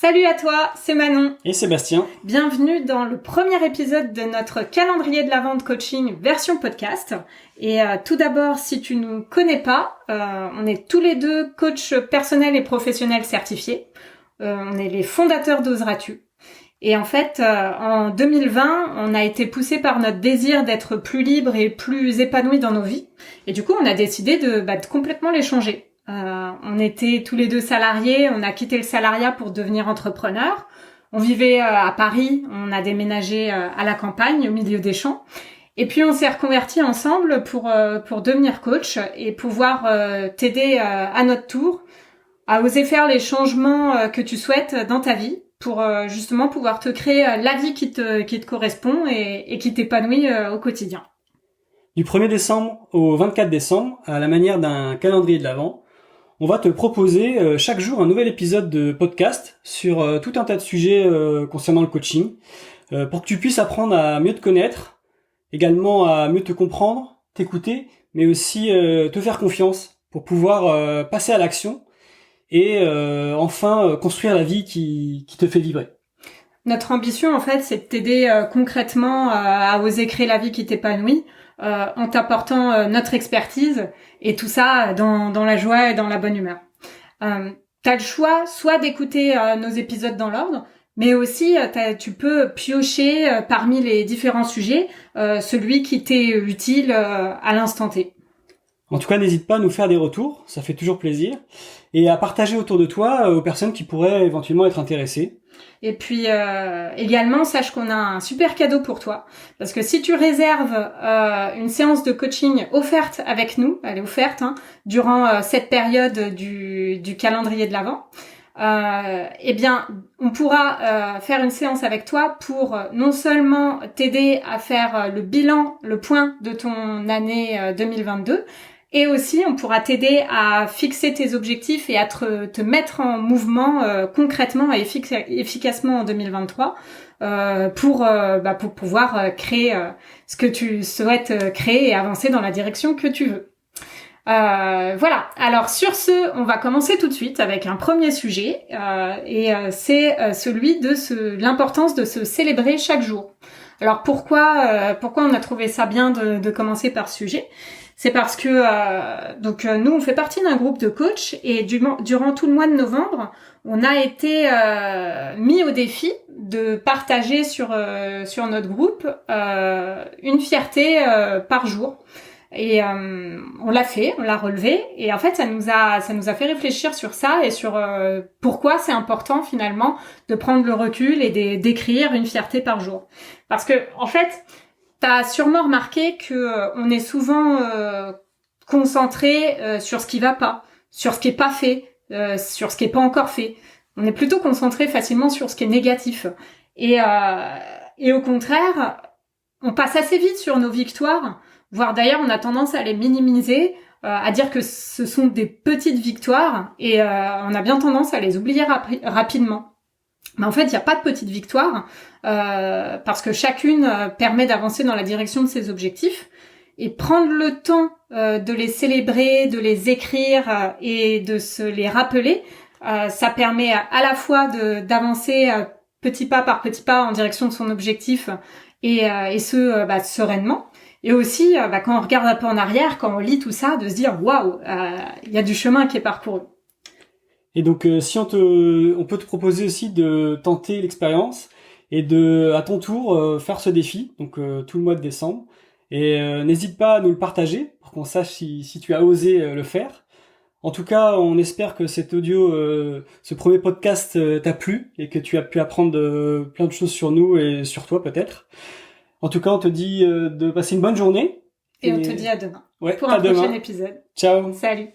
Salut à toi, c'est Manon. Et Sébastien. Bienvenue dans le premier épisode de notre calendrier de la vente coaching version podcast. Et tout d'abord, si tu nous connais pas, on est tous les deux coachs personnels et professionnels certifiés. On est les fondateurs d'Oseras-tu. Et en fait, en 2020, on a été poussé par notre désir d'être plus libre et plus épanoui dans nos vies. Et du coup, on a décidé de complètement les changer. On était tous les deux salariés, on a quitté le salariat pour devenir entrepreneurs. On vivait à Paris, on a déménagé à la campagne, au milieu des champs. Et puis on s'est reconvertis ensemble pour devenir coach et pouvoir t'aider à notre tour à oser faire les changements que tu souhaites dans ta vie pour justement pouvoir te créer la vie qui te correspond et qui t'épanouit au quotidien. Du 1er décembre au 24 décembre, à la manière d'un calendrier de l'Avent, on va te proposer chaque jour un nouvel épisode de podcast sur tout un tas de sujets concernant le coaching, pour que tu puisses apprendre à mieux te connaître, également à mieux te comprendre, t'écouter, mais aussi te faire confiance pour pouvoir passer à l'action et enfin construire la vie qui te fait vibrer. Notre ambition, en fait, c'est de t'aider concrètement à oser créer la vie qui t'épanouit en t'apportant notre expertise et tout ça dans la joie et dans la bonne humeur. T'as le choix soit d'écouter nos épisodes dans l'ordre, mais aussi tu peux piocher parmi les différents sujets celui qui t'est utile à l'instant T. En tout cas, n'hésite pas à nous faire des retours, ça fait toujours plaisir, et à partager autour de toi aux personnes qui pourraient éventuellement être intéressées. Et puis également, sache qu'on a un super cadeau pour toi, parce que si tu réserves une séance de coaching offerte avec nous, elle est offerte durant cette période du calendrier de l'Avent, eh bien, on pourra faire une séance avec toi pour non seulement t'aider à faire le bilan, le point de ton année 2022, et aussi, on pourra t'aider à fixer tes objectifs et à te mettre en mouvement concrètement et efficacement en 2023 pour pouvoir créer ce que tu souhaites créer et avancer dans la direction que tu veux. Voilà. Alors sur ce, on va commencer tout de suite avec un premier sujet et c'est celui de l'importance de se célébrer chaque jour. Alors pourquoi on a trouvé ça bien de commencer par ce sujet? C'est parce que nous on fait partie d'un groupe de coachs et durant tout le mois de novembre, on a été mis au défi de partager sur notre groupe une fierté par jour. Et on l'a fait, on l'a relevé et en fait ça nous a fait réfléchir sur ça et sur pourquoi c'est important finalement de prendre le recul et d'écrire une fierté par jour. Parce que en fait, t'as sûrement remarqué que on est souvent concentré sur ce qui va pas, sur ce qui est pas fait, sur ce qui est pas encore fait. On est plutôt concentré facilement sur ce qui est négatif. Et au contraire, on passe assez vite sur nos victoires, voire d'ailleurs on a tendance à les minimiser, à dire que ce sont des petites victoires et on a bien tendance à les oublier rapidement. Mais en fait, il n'y a pas de petite victoire parce que chacune permet d'avancer dans la direction de ses objectifs et prendre le temps de les célébrer, de les écrire et de se les rappeler, ça permet à la fois d'avancer petit pas par petit pas en direction de son objectif et sereinement. Et aussi, quand on regarde un peu en arrière, quand on lit tout ça, de se dire waouh, il y a du chemin qui est parcouru. Et donc, si on peut te proposer aussi de tenter l'expérience et à ton tour, faire ce défi, donc tout le mois de décembre. Et n'hésite pas à nous le partager pour qu'on sache si tu as osé le faire. En tout cas, on espère que cet audio, ce premier podcast t'a plu et que tu as pu apprendre plein de choses sur nous et sur toi peut-être. En tout cas, on te dit de passer une bonne journée. Et on te dit à demain pour un prochain épisode. Ciao. Salut.